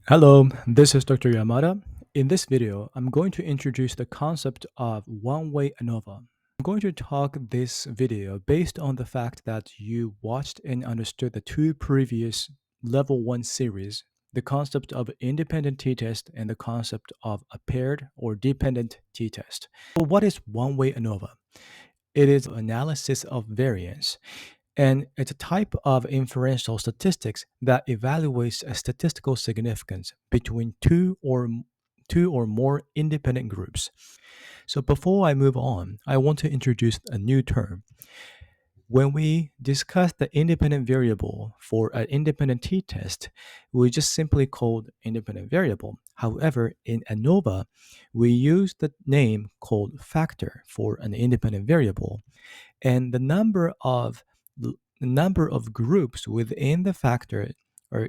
Hello, this is Dr. Yamada. In this video, I'm going to introduce the concept of one-way ANOVA. I'm going to talk this video based on the fact that you watched and understood the two previous Level 1 series, the concept of independent t-test and the concept of a paired or dependent t-test. So what is one-way ANOVA? It is analysis of variance, and it's a type of inferential statistics that evaluates a statistical significance between two or more independent groups. So before I move on, I want to introduce a new term. When we discuss the independent variable for an independent t-test, we just simply called independent variable. However, in ANOVA, we use the name called factor for an independent variable, and the number of groups within the factor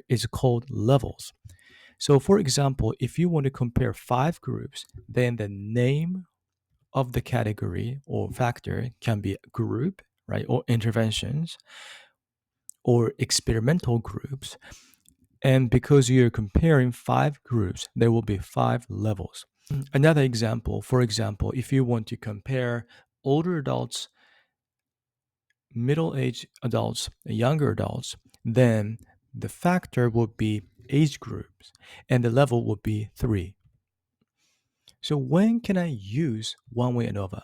is called levels. So for example, if you want to compare five groups, then the name of the category or factor can be group, right, or interventions or experimental groups. And because you're comparing five groups, there will be five levels. Another example, for example, if you want to compare older adults, middle-aged adults, and younger adults, then the factor would be age groups and the level would be 3. So when can I use one-way ANOVA?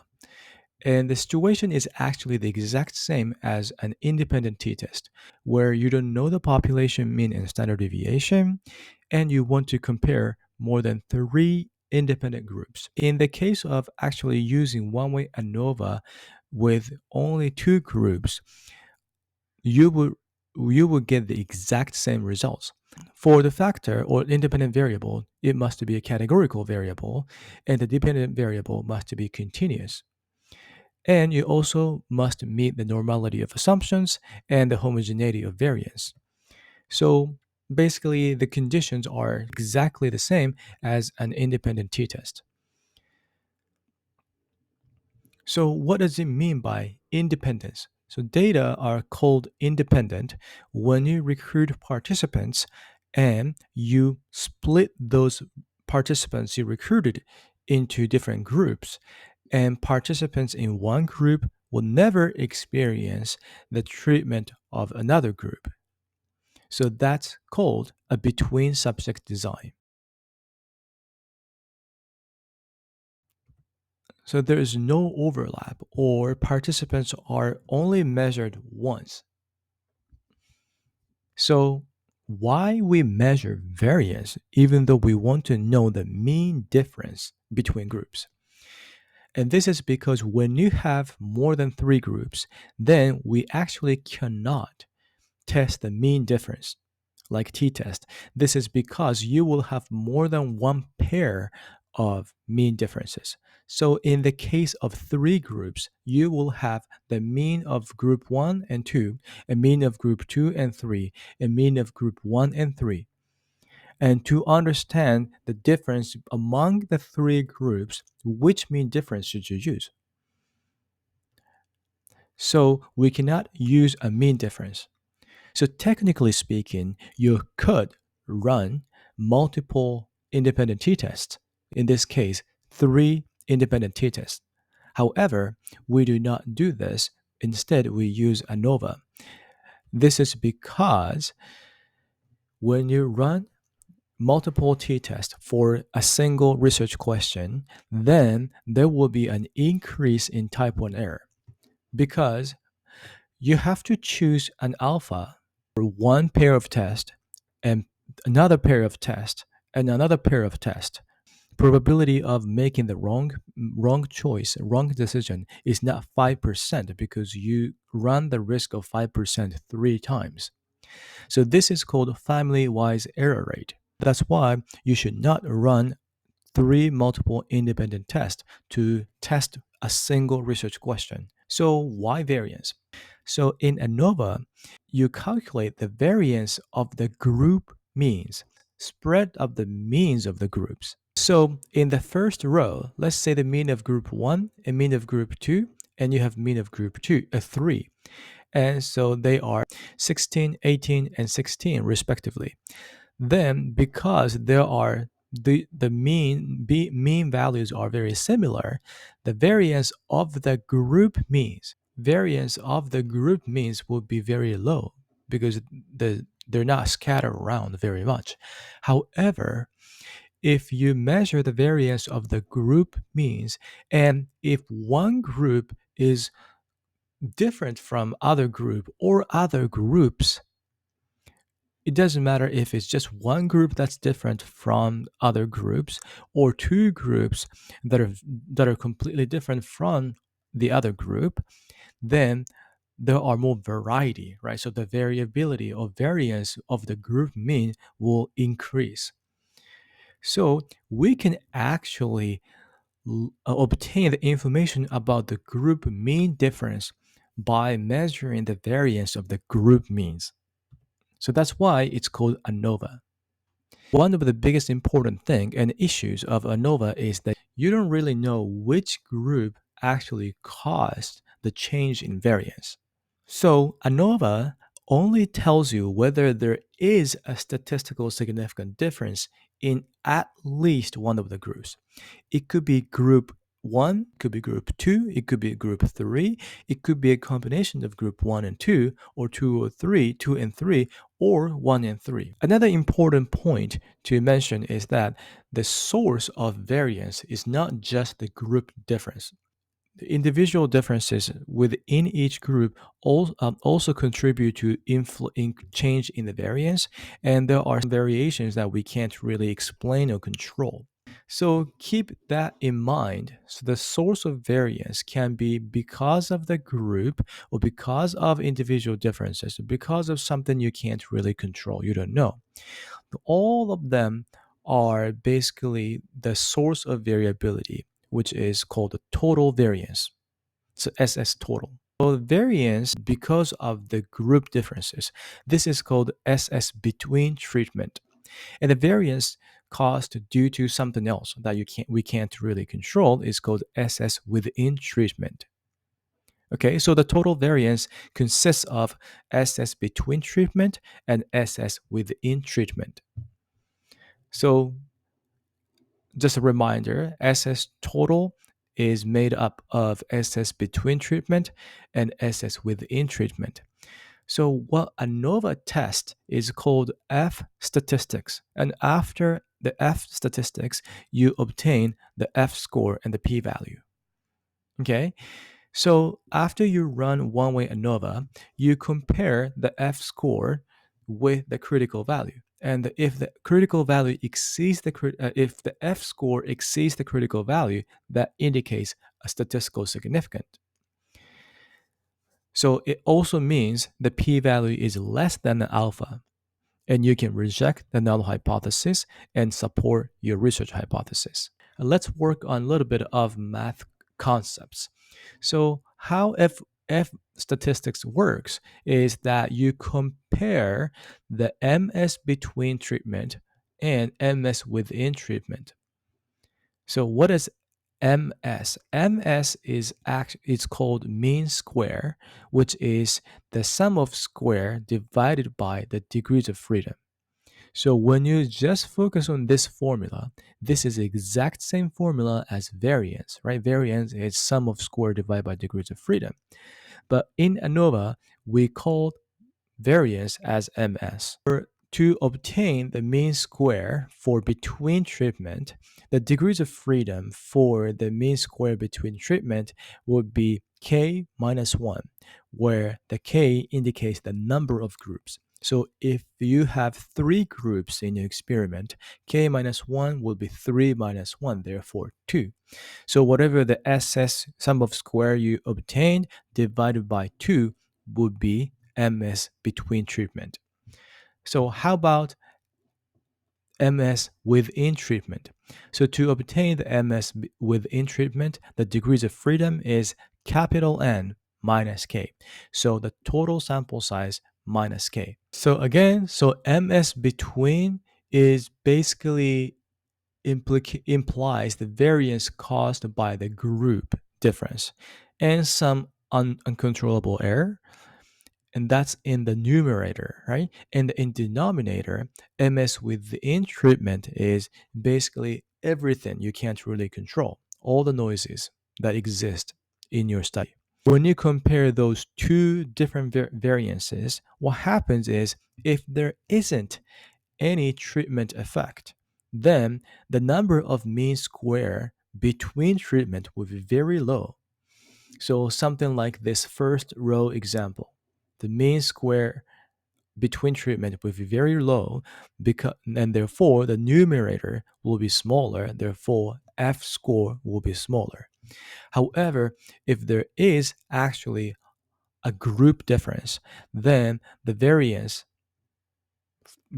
And the situation is actually the exact same as an independent t-test, where you don't know the population mean and standard deviation, and you want to compare more than 3 independent groups. In the case of actually using one-way ANOVA with only 2 groups, you would get the exact same results. For the factor or independent variable, it must be a categorical variable, and the dependent variable must be continuous. And you also must meet the normality of assumptions and the homogeneity of variance. So basically, the conditions are exactly the same as an independent t-test. So what does it mean by independence? So data are called independent when you recruit participants and you split those participants you recruited into different groups, and participants in one group will never experience the treatment of another group. So that's called a between subject design. So there is no overlap, or participants are only measured once. So why we measure variance even though we want to know the mean difference between groups? And this is because when you have more than 3 groups, then we actually cannot test the mean difference like t-test. This is because you will have more than one pair of mean differences. So in the case of 3 groups, you will have the mean of group 1 and 2, a mean of group 2 and 3, a mean of group 1 and 3. And to understand the difference among the 3 groups, which mean difference should you use? So we cannot use a mean difference. So technically speaking, you could run multiple independent t-tests. In this case, 3 independent t-tests. However, we do not do this. Instead, we use ANOVA. This is because when you run multiple t-tests for a single research question, then there will be an increase in type 1 error because you have to choose an alpha for one pair of tests and another pair of tests and another pair of tests. Probability of making the wrong choice, wrong decision is not 5% because you run the risk of 5% 3 times. So this is called family-wise error rate. That's why you should not run 3 multiple independent tests to test a single research question. So why variance? So in ANOVA, you calculate the variance of the group means, spread of the means of the groups. So in the first row, let's say the mean of group 1 and mean of group 2, and you have mean of group 2, 3. And so they are 16, 18, and 16 respectively. Then because the mean values are very similar, the variance of the group means will be very low because they're not scattered around very much. However, if you measure the variance of the group means, and if one group is different from other group or other groups, it doesn't matter if it's just one group that's different from other groups or two groups that are completely different from the other group, then there are more variety, right? So the variability or variance of the group mean will increase. So we can actually obtain the information about the group mean difference by measuring the variance of the group means. So that's why it's called ANOVA. One of the biggest important thing and issues of ANOVA is that you don't really know which group actually caused the change in variance. So ANOVA only tells you whether there is a statistical significant difference in at least one of the groups. It could be group 1, could be group 2, it could be group 3, it could be a combination of group 1 and 2, or 2 or 3, 2 and 3, or 1 and 3. Another important point to mention is that the source of variance is not just the group difference. The individual differences within each group also contribute to change in the variance, and there are some variations that we can't really explain or control. So keep that in mind. So the source of variance can be because of the group or because of individual differences, because of something you can't really control, you don't know. All of them are basically the source of variability, which is called the total variance. So SS total. So the variance because of the group differences. This is called SS between treatment. And the variance caused due to something else that we can't really control is called SS within treatment. Okay, so the total variance consists of SS between treatment and SS within treatment. So just a reminder, SS total is made up of SS between treatment and SS within treatment. So what ANOVA test is called F statistics. And after the F statistics, you obtain the F score and the p-value. Okay? So after you run one-way ANOVA, you compare the F score with the critical value. And if the critical value exceeds if the F score exceeds the critical value, that indicates a statistical significance. So it also means the p-value is less than alpha, and you can reject the null hypothesis and support your research hypothesis. Let's work on a little bit of math concepts. So how F statistics works is that you compare the MS between treatment and MS within treatment. So what is MS? MS is it's called mean square, which is the sum of square divided by the degrees of freedom. So when you just focus on this formula, this is the exact same formula as variance, right? Variance is sum of square divided by degrees of freedom. But in ANOVA, we call variance as MS. To obtain the mean square for between treatment, the degrees of freedom for the mean square between treatment would be k minus 1, where the k indicates the number of groups. So if you have 3 groups in your experiment, k minus 1 will be 3 minus 1, therefore 2. So whatever the SS sum of square you obtained divided by 2 would be MS between treatment. So how about MS within treatment? So to obtain the MS within treatment, the degrees of freedom is capital N minus K. So the total sample size minus K. So again, MS between is basically implies the variance caused by the group difference and some uncontrollable error. and that's in the numerator, right? And in denominator, ms within treatment is basically everything you can't really control, all the noises that exist in your study. When you compare those two different variances, what happens is if there isn't any treatment effect, then the number of mean square between treatment will be very low. So something like this first row example, the mean square between treatment will be very low, because and therefore the numerator will be smaller, therefore f score will be smaller. However, if there is actually a group difference, then the variance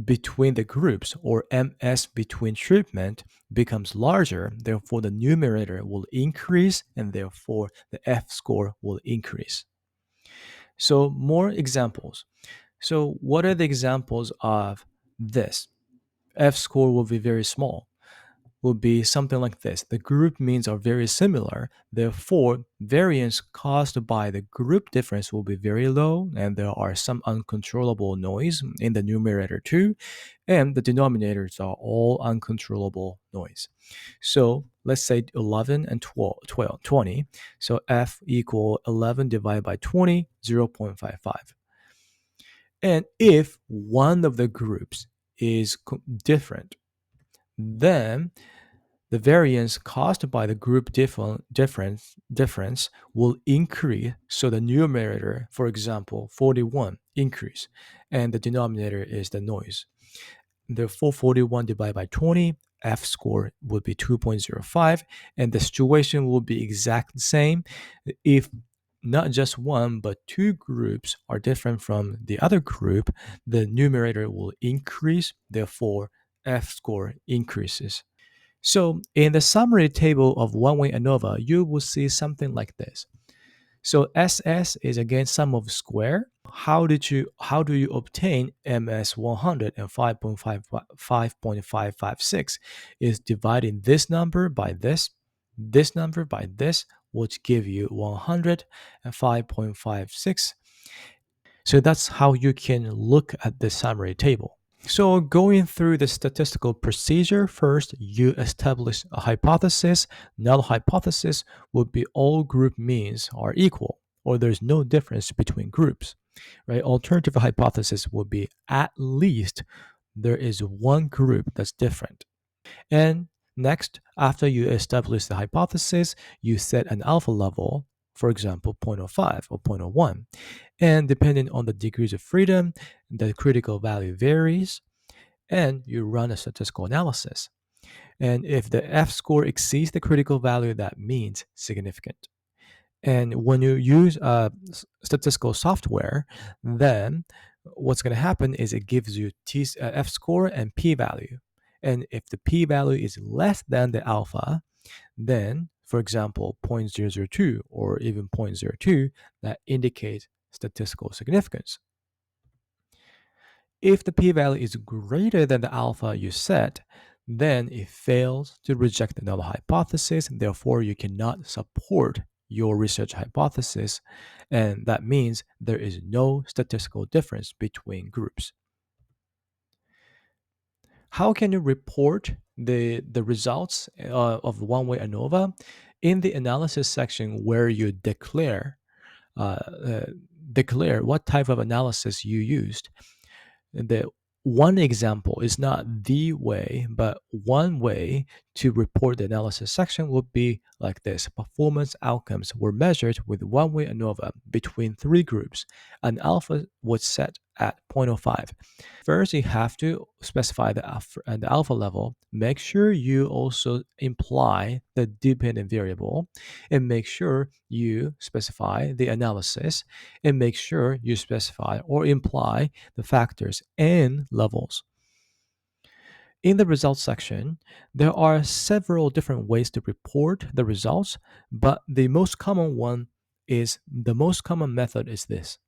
between the groups, or ms between treatment, becomes larger, therefore the numerator will increase and therefore the f score will increase. So more examples. So what are the examples of this? F score will be very small, will be something like this. The group means are very similar, therefore variance caused by the group difference will be very low, and there are some uncontrollable noise in the numerator too, and the denominators are all uncontrollable noise. So let's say 11 and 20. So f equal 11 divided by 20, 0.55. And if one of the groups is different, then the variance caused by the group difference will increase. So the numerator, for example, 41, increase, and the denominator is the noise. Therefore, 41 divided by 20, f score would be 2.05, and the situation will be exactly the same if not just one but two groups are different from the other group. The numerator will increase, therefore f score increases. So in the summary table of one-way ANOVA, you will see something like this. So SS is again sum of square. How do you obtain MS 100 and 5.556 is dividing this number by this number by this, which give you 100 and 5.56. So that's how you can look at the summary table. So going through the statistical procedure, first you establish a hypothesis. Null hypothesis would be all group means are equal, or there's no difference between groups, right? Alternative hypothesis would be at least there is one group that's different. And next, after you establish the hypothesis, you set an alpha level, for example, 0.05 or 0.01. And depending on the degrees of freedom, the critical value varies, and you run a statistical analysis. And if the F score exceeds the critical value, that means significant. And when you use statistical software, then what's going to happen is it gives you F score and P value. And if the P value is less than the alpha, then, for example, 0.002 or even 0.02, that indicates statistical significance. If the p-value is greater than the alpha you set, then it fails to reject the null hypothesis, and therefore you cannot support your research hypothesis, and that means there is no statistical difference between groups. How can you report the results of one-way ANOVA? In the analysis section where you declare what type of analysis you used, the one example is not the way, but one way to report the analysis section would be like this. Performance outcomes were measured with one-way ANOVA between three groups. An alpha was set at 0.05. First, you have to specify the alpha level. Make sure you also imply the dependent variable, and make sure you specify the analysis, and make sure you specify or imply the factors and levels. In the results section, there are several different ways to report the results, but the most common method is this: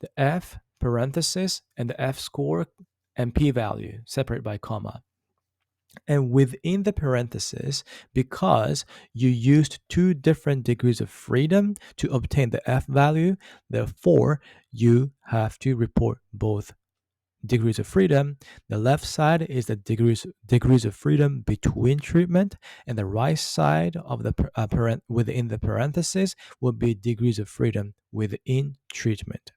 the F parenthesis and the F score and p-value separated by comma. And within the parentheses, because you used two different degrees of freedom to obtain the F value, therefore you have to report both degrees of freedom. The left side is the degrees of freedom between treatment, and the right side of the within the parentheses will be degrees of freedom within treatment.